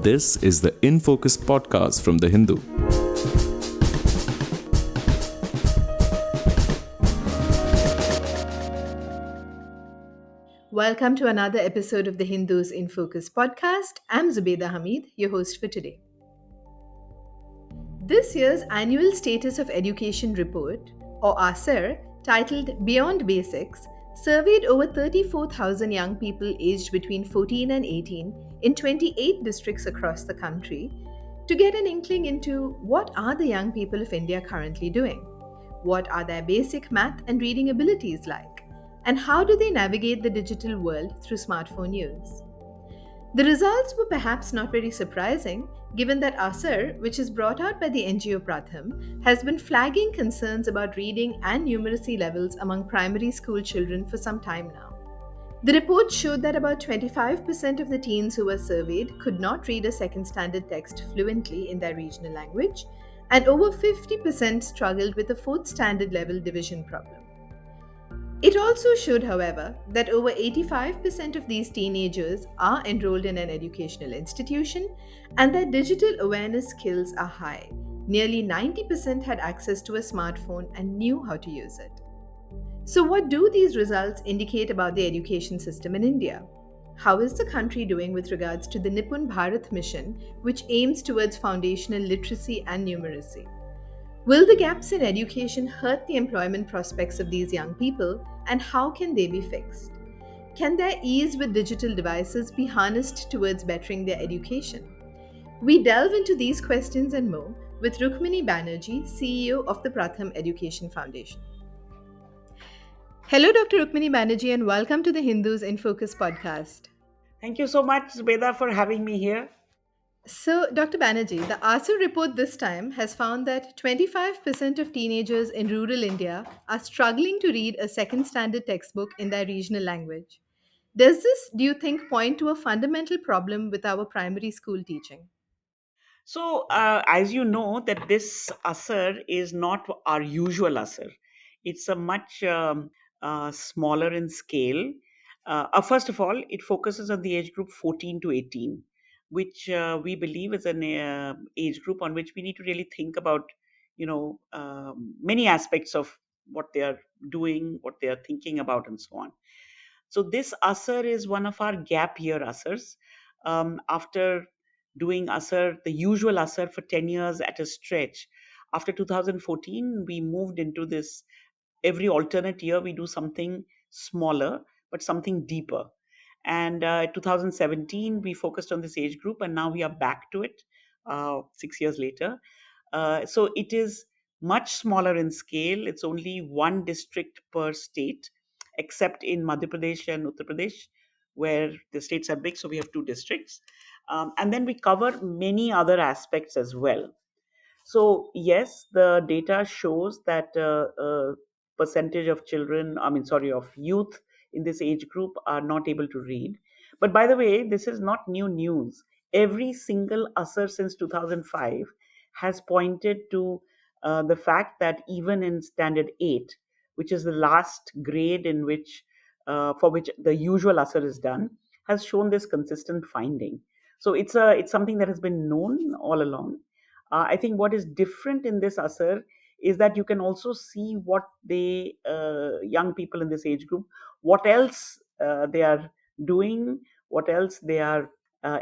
This is the In Focus podcast from The Hindu. Welcome to another episode of the Hindus in Focus podcast. I'm Zubeda Hamid, your host for today. This year's Annual Status of Education Report, or ASER, titled Beyond Basics, surveyed over 34,000 young people aged between 14 and 18 in 28 districts across the country to get an inkling into what are the young people of India currently doing? What are their basic math and reading abilities like? And how do they navigate the digital world through smartphone use? The results were perhaps not very surprising, given that ASER, which is brought out by the NGO Pratham, has been flagging concerns about reading and numeracy levels among primary school children for some time now. The report showed that about 25% of the teens who were surveyed could not read a second standard text fluently in their regional language, and over 50% struggled with a fourth standard level division problem. It also showed, however, that over 85% of these teenagers are enrolled in an educational institution and their digital awareness skills are high. Nearly 90% had access to a smartphone and knew how to use it. So, what do these results indicate about the education system in India? How is the country doing with regards to the Nipun Bharat mission, which aims towards foundational literacy and numeracy? Will the gaps in education hurt the employment prospects of these young people, and how can they be fixed? Can their ease with digital devices be harnessed towards bettering their education? We delve into these questions and more with Rukmini Banerjee, CEO of the Pratham Education Foundation. Hello, Dr. Rukmini Banerjee, and welcome to the Hindus in Focus podcast. Thank you so much, Zubeda, for having me here. So, Dr. Banerjee, the ASER report this time has found that 25% of teenagers in rural India are struggling to read a second standard textbook in their regional language. Does this, do you think, point to a fundamental problem with our primary school teaching? As you know, that this ASER is not our usual ASER. It's a much smaller in scale. First of all, it focuses on the age group 14 to 18, which we believe is an age group on which we need to really think about, many aspects of what they are doing, what they are thinking about, and so on. So this ASER is one of our gap year ASERs. After doing ASER, the usual ASER for 10 years at a stretch, after 2014, we moved into this every alternate year, we do something smaller, but something deeper. And 2017, we focused on this age group, and now we are back to it 6 years later. So it is much smaller in scale. It's only one district per state, except in Madhya Pradesh and Uttar Pradesh, where the states are big. So we have two districts. And then we cover many other aspects as well. So yes, the data shows that percentage of children, of youth in this age group are not able to read. But by the way, this is not new news. Every single ASER since 2005 has pointed to the fact that even in Standard 8, which is the last grade in which for which the usual ASER is done, has shown this consistent finding. So it's something that has been known all along. I think what is different in this ASER is that you can also see what they young people in this age group, what else they are doing, what else they are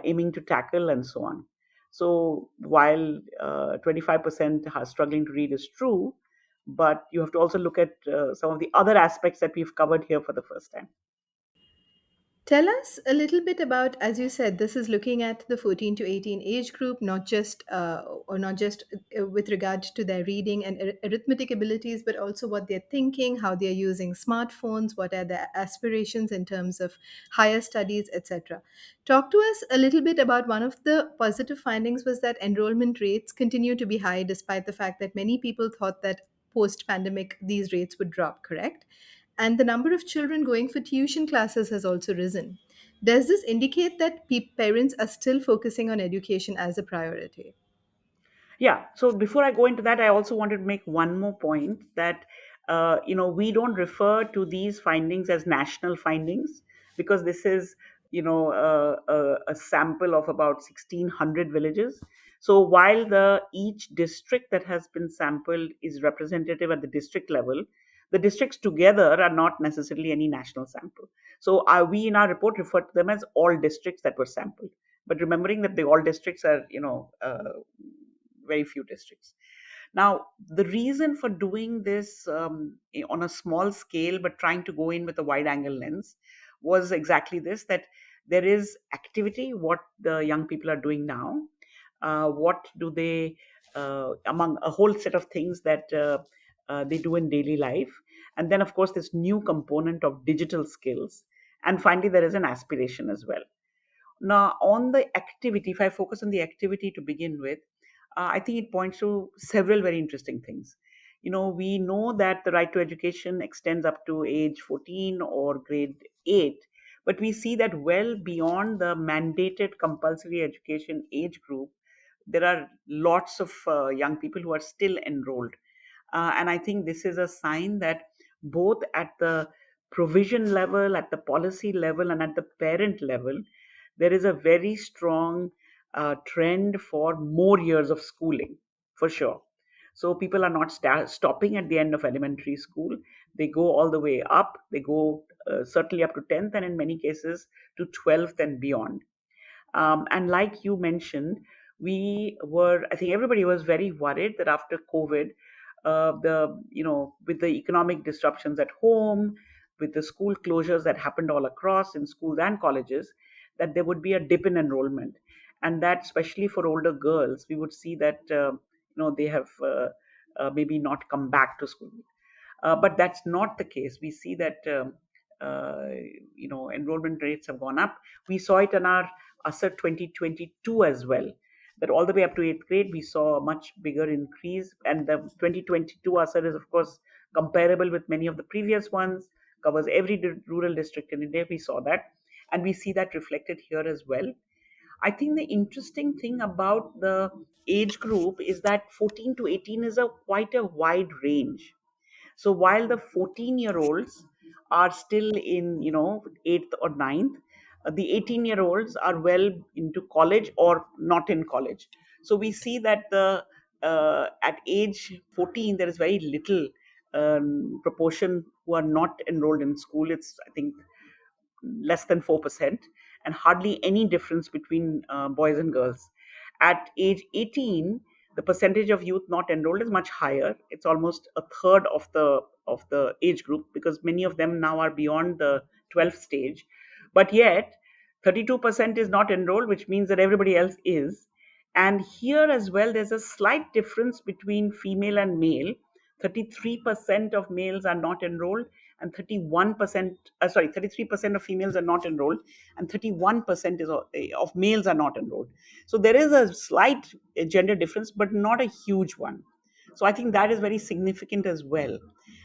aiming to tackle, and so on. So while 25% are struggling to read is true, but you have to also look at some of the other aspects that we've covered here for the first time. Tell us a little bit about, as you said, this is looking at the 14 to 18 age group, not just with regard to their reading and arithmetic abilities, but also what they're thinking, how they're using smartphones, what are their aspirations in terms of higher studies, etc. Talk to us a little bit about one of the positive findings was that enrollment rates continue to be high, despite the fact that many people thought that post-pandemic these rates would drop, correct? And the number of children going for tuition classes has also risen. Does this indicate that parents are still focusing on education as a priority? Yeah. So before I go into that, I also wanted to make one more point that we don't refer to these findings as national findings because this is a sample of about 1,600 villages. So while the each district that has been sampled is representative at the district level, the districts together are not necessarily any national sample. So we in our report refer to them as all districts that were sampled, but remembering that the all districts are very few districts. Now, the reason for doing this on a small scale, but trying to go in with a wide angle lens, was exactly this, that there is activity, what the young people are doing now, what do they, among a whole set of things that they do in daily life. And then, of course, this new component of digital skills. And finally, there is an aspiration as well. Now, on the activity, if I focus on the activity to begin with, I think it points to several very interesting things. We know that the right to education extends up to age 14 or grade 8, but we see that well beyond the mandated compulsory education age group, there are lots of young people who are still enrolled. And I think this is a sign that both at the provision level, at the policy level, and at the parent level, there is a very strong trend for more years of schooling, for sure. So people are not stopping at the end of elementary school. They go all the way up. They go certainly up to 10th, and in many cases to 12th and beyond. And like you mentioned, I think everybody was very worried that after COVID, with the economic disruptions at home, with the school closures that happened all across in schools and colleges, that there would be a dip in enrollment. And that, especially for older girls, we would see that, they have maybe not come back to school. But that's not the case. We see that uh, enrollment rates have gone up. We saw it in our ASER 2022 as well. That all the way up to eighth grade, we saw a much bigger increase. And the 2022 ASER is, of course, comparable with many of the previous ones, covers every rural district in India. We saw that. And we see that reflected here as well. I think the interesting thing about the age group is that 14 to 18 is a quite a wide range. So while the 14-year-olds are still in, 8th or ninth, the 18-year-olds are well into college or not in college. So we see that at age 14, there is very little proportion who are not enrolled in school. It's, I think, less than 4%, and hardly any difference between boys and girls. At age 18, the percentage of youth not enrolled is much higher. It's almost a third of the age group, because many of them now are beyond the 12th stage. But yet, 32% is not enrolled, which means that everybody else is. And here as well, there's a slight difference between female and male. 33% of males are not enrolled, and 33% of females are not enrolled, and 31% of males are not enrolled. So there is a slight gender difference, but not a huge one. So I think that is very significant as well.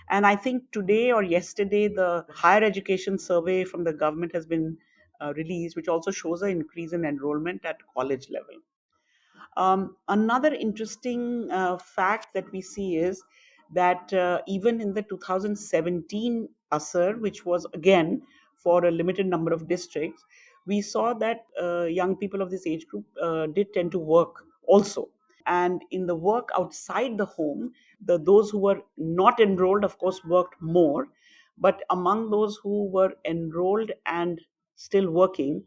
And I think today or yesterday, the higher education survey from the government has been released, which also shows an increase in enrollment at college level. Another interesting fact that we see is that even in the 2017 ASER, which was again for a limited number of districts, we saw that young people of this age group did tend to work also. And in the work outside the home, those who were not enrolled, of course, worked more. But among those who were enrolled and still working,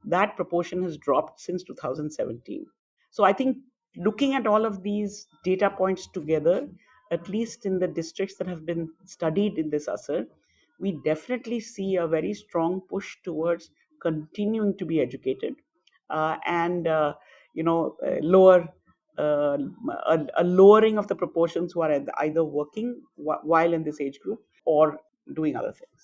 that proportion has dropped since 2017. So I think looking at all of these data points together, at least in the districts that have been studied in this ASER, we definitely see a very strong push towards continuing to be educated and lower a lowering of the proportions who are either working while in this age group or doing other things.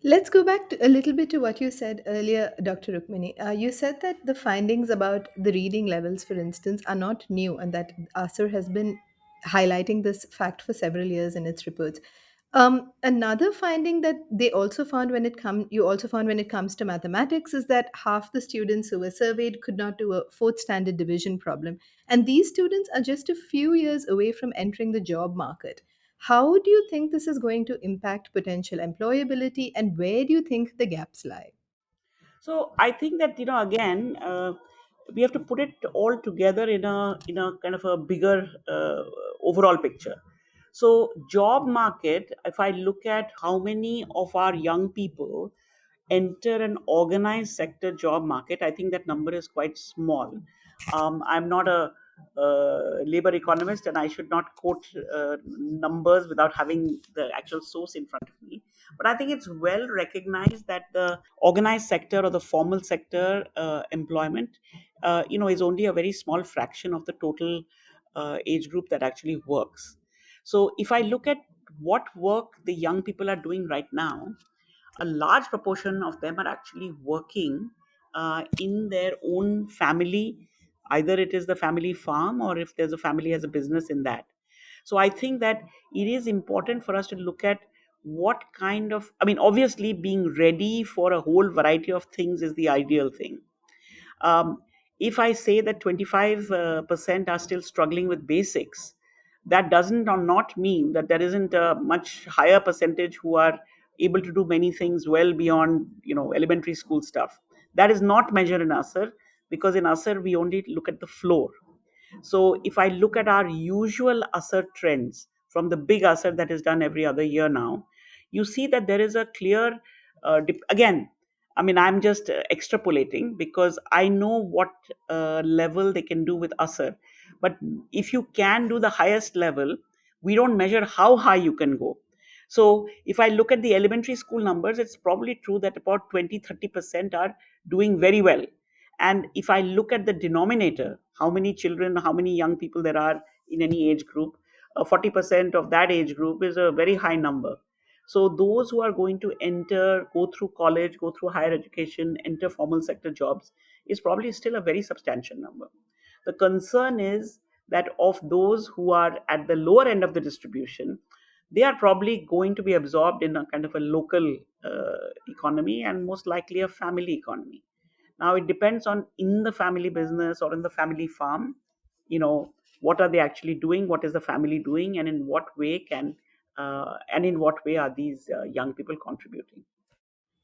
Let's go back a little bit to what you said earlier, Dr. Rukmini. You said that the findings about the reading levels, for instance, are not new, and that ASER has been highlighting this fact for several years in its reports. Another finding that you also found when it comes to mathematics is that half the students who were surveyed could not do a fourth standard division problem, and these students are just a few years away from entering the job market. How do you think this is going to impact potential employability, and where do you think the gaps lie? So I think that, again, we have to put it all together in a kind of a bigger overall picture. So job market, if I look at how many of our young people enter an organized sector job market, I think that number is quite small. I'm not a labor economist, and I should not quote numbers without having the actual source in front of me. But I think it's well recognized that the organized sector or the formal sector employment, is only a very small fraction of the total age group that actually works. So if I look at what work the young people are doing right now, a large proportion of them are actually working in their own family. Either it is the family farm, or if there's a family has a business in that. So I think that it is important for us to look at what kind of, I mean, obviously being ready for a whole variety of things is the ideal thing. um, if I say that 25% are still struggling with basics, that doesn't or not mean that there isn't a much higher percentage who are able to do many things well beyond, elementary school stuff. That is not measured in ASER, because in ASER we only look at the floor. So if I look at our usual ASER trends from the big ASER that is done every other year now, you see that there is a clear, again, I mean, I'm just extrapolating because I know what level they can do with ASER. But if you can do the highest level, we don't measure how high you can go. So if I look at the elementary school numbers, it's probably true that about 20-30% are doing very well. And if I look at the denominator, how many children, how many young people there are in any age group, 40% of that age group is a very high number. So those who are going to enter, go through college, go through higher education, enter formal sector jobs is probably still a very substantial number. The concern is that of those who are at the lower end of the distribution, they are probably going to be absorbed in a kind of a local economy, and most likely a family economy. Now it depends on, in the family business or in the family farm, what are they actually doing, what is the family doing, and in what way are these young people contributing.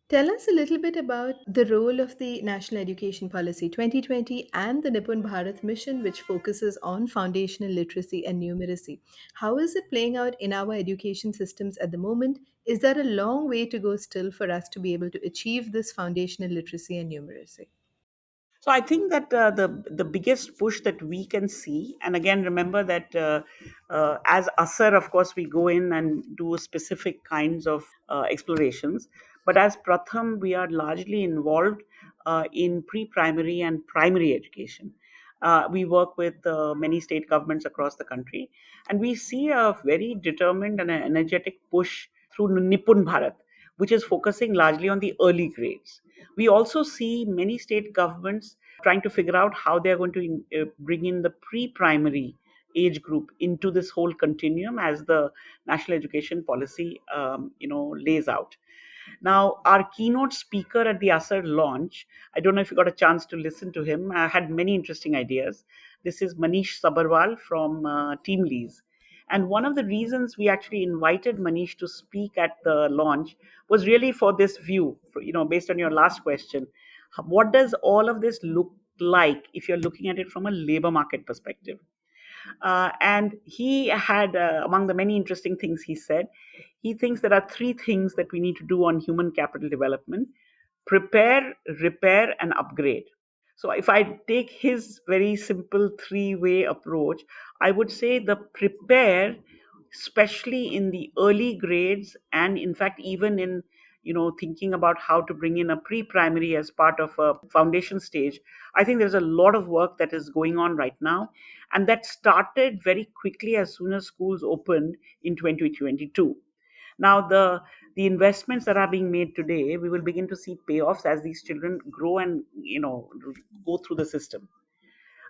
Tell us a little bit about the role of the National Education Policy 2020 and the Nipun Bharat Mission, which focuses on foundational literacy and numeracy. How is it playing out in our education systems at the moment? Is there a long way to go still for us to be able to achieve this foundational literacy and numeracy? So I think that the biggest push that we can see, and again remember that as ASER, of course, we go in and do specific kinds of explorations, but as Pratham, we are largely involved in pre-primary and primary education. We work with many state governments across the country, and we see a very determined and an energetic push through Nipun Bharat, which is focusing largely on the early grades. We also see many state governments trying to figure out how they are going to bring in the pre-primary age group into this whole continuum as the national education policy lays out. Now, our keynote speaker at the ASER launch, I don't know if you got a chance to listen to him, had many interesting ideas. This is Manish Sabarwal from Team Lease. And one of the reasons we actually invited Manish to speak at the launch was really for this view, based on your last question. What does all of this look like if you're looking at it from a labor market perspective? And he had, among the many interesting things he said, he thinks there are three things that we need to do on human capital development: prepare, repair, and upgrade. So, if I take his very simple three-way approach, I would say the prepare, especially in the early grades, and in fact, even in thinking about how to bring in a pre-primary as part of a foundation stage. I think there's a lot of work that is going on right now, and that started very quickly as soon as schools opened in 2022. Now, the investments that are being made today, we will begin to see payoffs as these children grow and go through the system.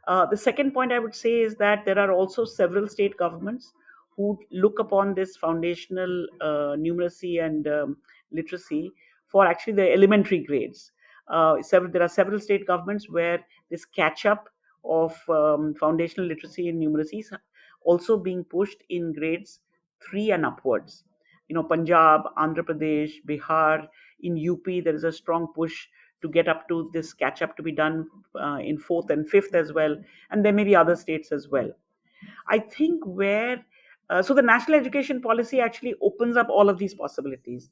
The second point I would say is that there are also several state governments who look upon this foundational numeracy and literacy for actually the elementary grades. There are several state governments where this catch up of foundational literacy and numeracy is also being pushed in grades 3 and upwards. Punjab, Andhra Pradesh, Bihar, in UP, there is a strong push to get up to this catch up to be done in fourth and fifth as well, and there may be other states as well. I think where so the national education policy actually opens up all of these possibilities.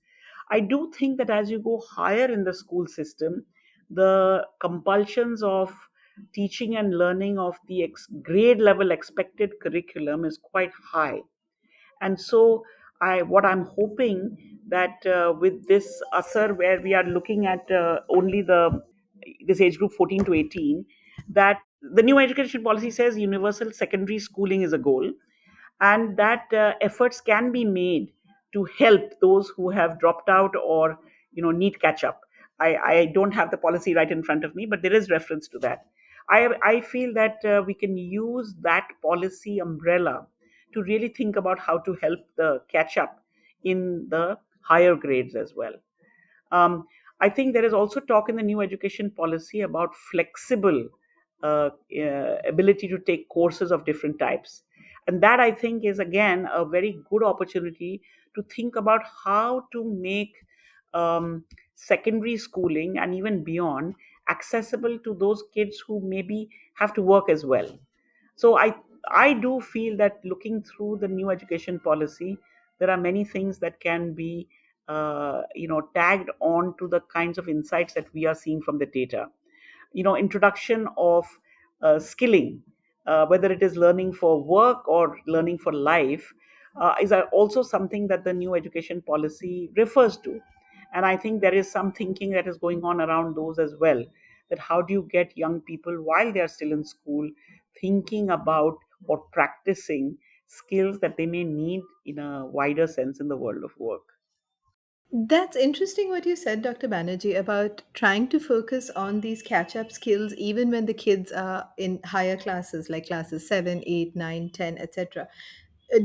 I do think that as you go higher in the school system, the compulsions of teaching and learning of the grade level expected curriculum is quite high. And so what I'm hoping that with this ASER, where we are looking at only the this age group 14 to 18, that the new education policy says universal secondary schooling is a goal, and that efforts can be made to help those who have dropped out or need catch up. I don't have the policy right in front of me, but there is reference to that. I feel that we can use that policy umbrella to really think about how to help the catch up in the higher grades as well. um, I think there is also talk in the new education policy about flexible ability to take courses of different types. And that I think is again a very good opportunity to think about how to make secondary schooling and even beyond accessible to those kids who maybe have to work as well. So I do feel that looking through the new education policy, there are many things that can be tagged on to the kinds of insights that we are seeing from the data. Introduction of skilling, whether it is learning for work or learning for life, is also something that the new education policy refers to. And I think there is some thinking that is going on around those as well, that how do you get young people while they are still in school thinking about or practicing skills that they may need in a wider sense in the world of work. That's interesting what you said, Dr. Banerjee, about trying to focus on these catch up skills even when the kids are in higher classes, like classes 7, 8, 9, 10, etc.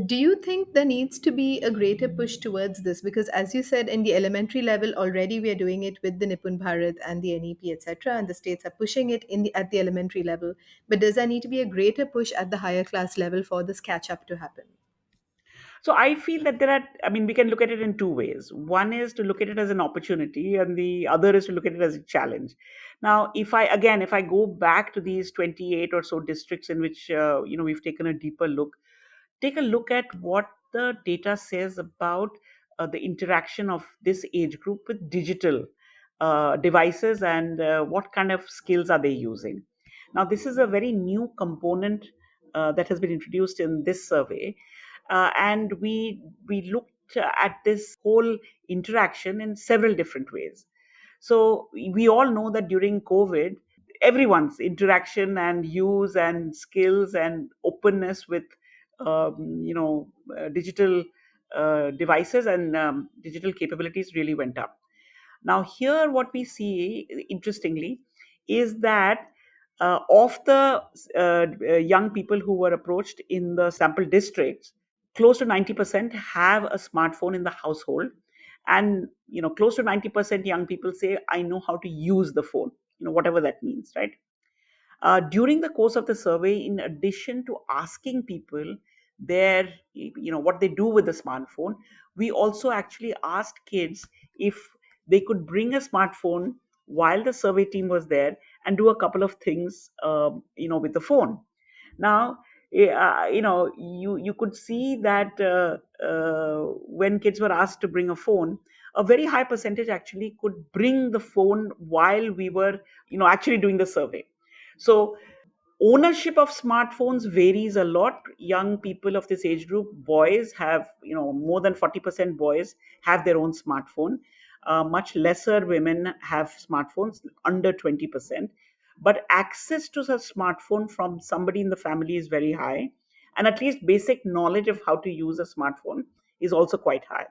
Do you think there needs to be a greater push towards this? Because, as you said, in the elementary level, already we are doing it with the Nipun Bharat and the NEP, etc., and the states are pushing it at the elementary level. But does there need to be a greater push at the higher class level for this catch up to happen? So I feel that I mean, we can look at it in two ways. One is to look at it as an opportunity, and the other is to look at it as a challenge. Now, if I go back to these 28 or so districts in which, we've taken a deeper look, take a look at what the data says about the interaction of this age group with digital devices, and what kind of skills are they using. Now, this is a very new component that has been introduced in this survey, and we looked at this whole interaction in several different ways. So we all know that during COVID, everyone's interaction and use and skills and openness with digital devices and digital capabilities really went up. Now, here what we see, interestingly, is that of the young people who were approached in the sample districts, close to 90% have a smartphone in the household. And close to 90% young people say, I know how to use the phone, whatever that means, right? During the course of the survey, in addition to asking people what they do with the smartphone, we also actually asked kids if they could bring a smartphone while the survey team was there and do a couple of things, with the phone. Now, you could see that when kids were asked to bring a phone, a very high percentage actually could bring the phone while we were, actually doing the survey. So ownership of smartphones varies a lot. Young people of this age group, boys have, more than 40% boys have their own smartphone. Much lesser women have smartphones, under 20%. But access to a smartphone from somebody in the family is very high. And at least basic knowledge of how to use a smartphone is also quite high.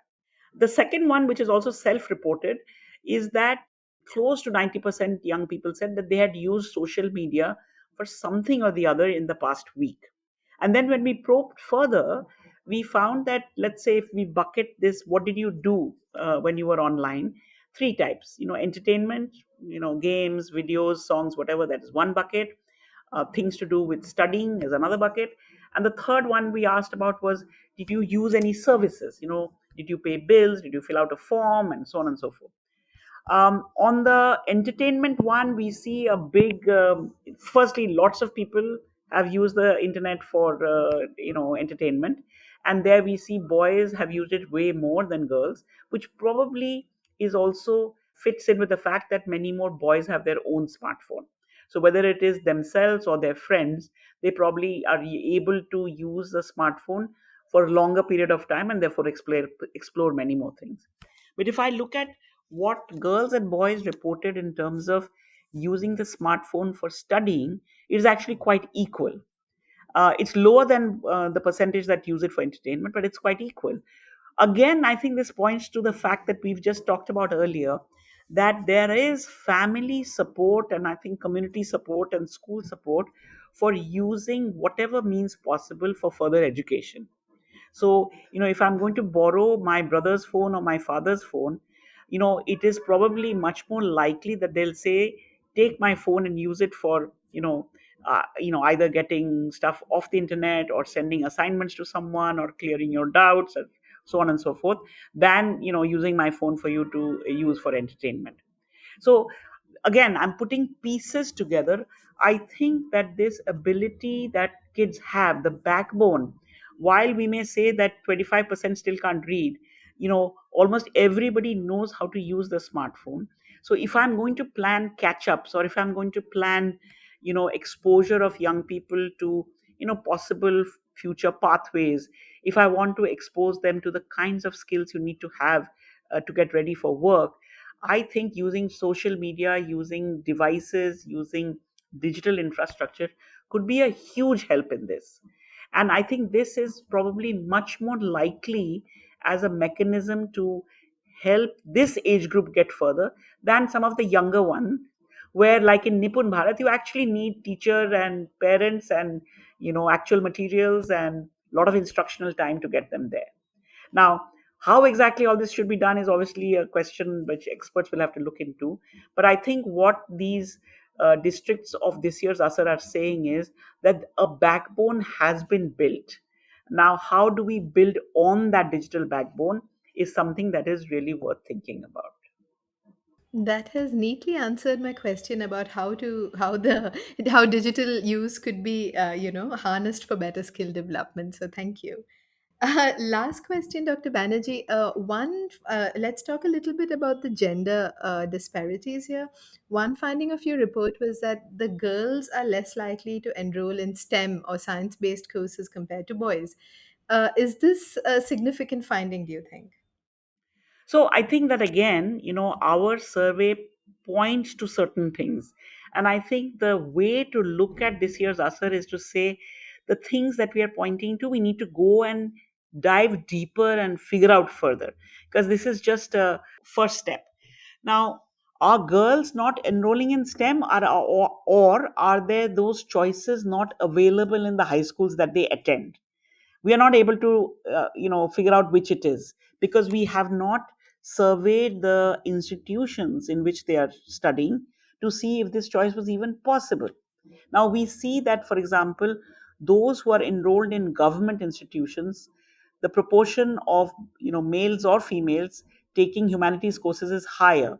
The second one, which is also self reported, is that close to 90% young people said that they had used social media for something or the other in the past week. And then when we probed further, we found that, let's say, if we bucket this, what did you do when you were online? Three types, entertainment, games, videos, songs, whatever, that is one bucket. Things to do with studying is another bucket. And the third one we asked about was, did you use any services? Did you pay bills? Did you fill out a form? And so on and so forth. On the entertainment one, we see a big. Firstly, lots of people have used the internet for entertainment, and there we see boys have used it way more than girls, which probably is also fits in with the fact that many more boys have their own smartphone. So whether it is themselves or their friends, they probably are able to use the smartphone for a longer period of time and therefore explore many more things. But if I look at what girls and boys reported in terms of using the smartphone for studying, it is actually quite equal. It's lower than the percentage that use it for entertainment, but it's quite equal. Again, I think this points to the fact that we've just talked about earlier, that there is family support and I think community support and school support for using whatever means possible for further education. So, if I'm going to borrow my brother's phone or my father's phone, it is probably much more likely that they'll say, take my phone and use it for, either getting stuff off the internet or sending assignments to someone or clearing your doubts and so on and so forth, than, using my phone for you to use for entertainment. So again, I'm putting pieces together. I think that this ability that kids have, the backbone, while we may say that 25% still can't read, almost everybody knows how to use the smartphone. So if I'm going to plan catch ups, or if I'm going to plan, exposure of young people to, possible future pathways, if I want to expose them to the kinds of skills you need to have to get ready for work, I think using social media, using devices, using digital infrastructure could be a huge help in this. And I think this is probably much more likely as a mechanism to help this age group get further than some of the younger one, where like in Nipun Bharat, you actually need teacher and parents and actual materials and a lot of instructional time to get them there. Now, how exactly all this should be done is obviously a question which experts will have to look into. But I think what these districts of this year's ASER are saying is that a backbone has been built. Now, how do we build on that digital backbone is something that is really worth thinking about. That has neatly answered my question about how digital use could be harnessed for better skill development. So thank you. Last question, Dr. Banerjee. Let's talk a little bit about the gender disparities here. One finding of your report was that the girls are less likely to enroll in STEM or science-based courses compared to boys. Is this a significant finding, do you think? So I think that again, our survey points to certain things. And I think the way to look at this year's ASER is to say the things that we are pointing to, we need to go and dive deeper and figure out further. Because this is just a first step. Now, are girls not enrolling in STEM, or are there those choices not available in the high schools that they attend? We are not able to figure out which it is, because we have not surveyed the institutions in which they are studying to see if this choice was even possible. Now we see that, for example, those who are enrolled in government institutions, the proportion of males or females taking humanities courses is higher.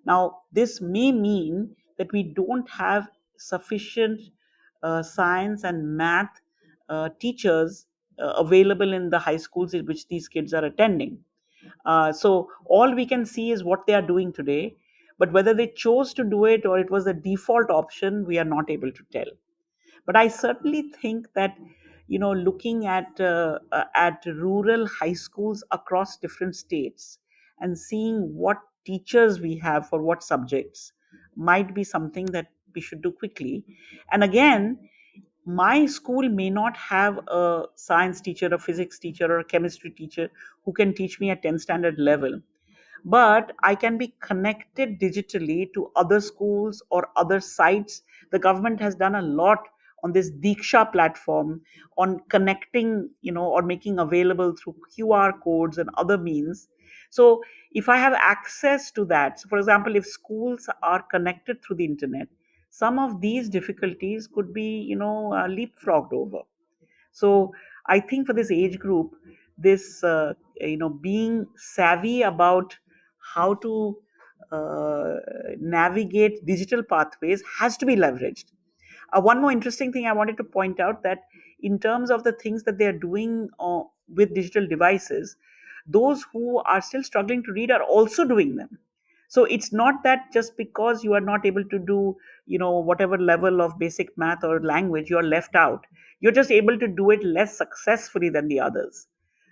Now, this may mean that we don't have sufficient science and math teachers available in the high schools in which these kids are attending. So, all we can see is what they are doing today, but whether they chose to do it or it was a default option, we are not able to tell. But I certainly think that looking at rural high schools across different states and seeing what teachers we have for what subjects might be something that we should do quickly. And again, my school may not have a science teacher, a physics teacher, or a chemistry teacher who can teach me at 10 standard level, but I can be connected digitally to other schools or other sites. The government has done a lot on this Diksha platform on connecting, or making available through QR codes and other means. So if I have access to that, so for example, if schools are connected through the internet, some of these difficulties could be, leapfrogged over. So I think for this age group, this being savvy about how to navigate digital pathways has to be leveraged. One more interesting thing I wanted to point out, that in terms of the things that they are doing with digital devices, those who are still struggling to read are also doing them. So it's not that just because you are not able to do, whatever level of basic math or language, you're left out. You're just able to do it less successfully than the others.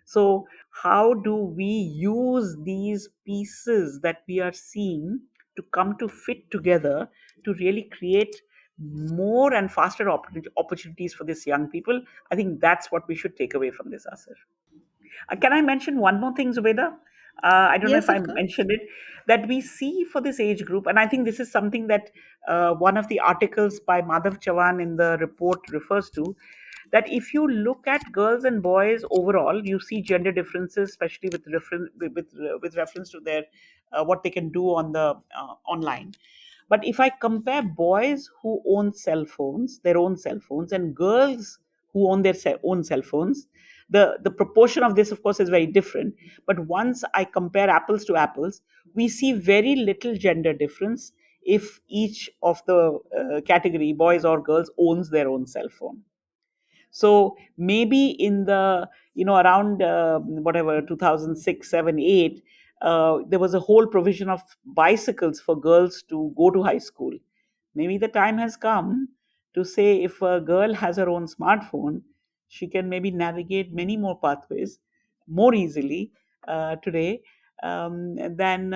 So how do we use these pieces that we are seeing to come to fit together to really create more and faster opportunities for these young people? I think that's what we should take away from this, Asir. Can I mention one more thing, Zubeda? I don't know Yes, if I of course. mentioned it, that we see for this age group, and I think this is something that one of the articles by Madhav Chavan in the report refers to, that if you look at girls and boys overall, you see gender differences, especially with reference to their what they can do on the online. But if I compare boys who own cell phones, their own cell phones, and girls who own their own cell phones, the proportion of this, of course, is very different. But once I compare apples to apples, we see very little gender difference if each of the category, boys or girls, owns their own cell phone. So maybe in the, around whatever 2006, 7, 8, there was a whole provision of bicycles for girls to go to high school. Maybe the time has come to say, if a girl has her own smartphone, she can maybe navigate many more pathways more easily today than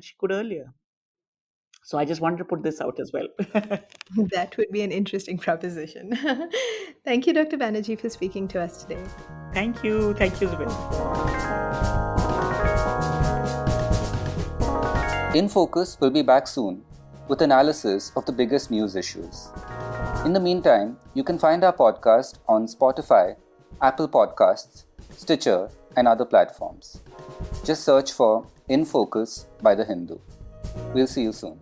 she could earlier. So I just wanted to put this out as well. That would be an interesting proposition. Thank you, Dr. Banerjee, for speaking to us today. Thank you, Zubin. In Focus will be back soon with analysis of the biggest news issues. In the meantime, you can find our podcast on Spotify, Apple Podcasts, Stitcher, and other platforms. Just search for In Focus by The Hindu. We'll see you soon.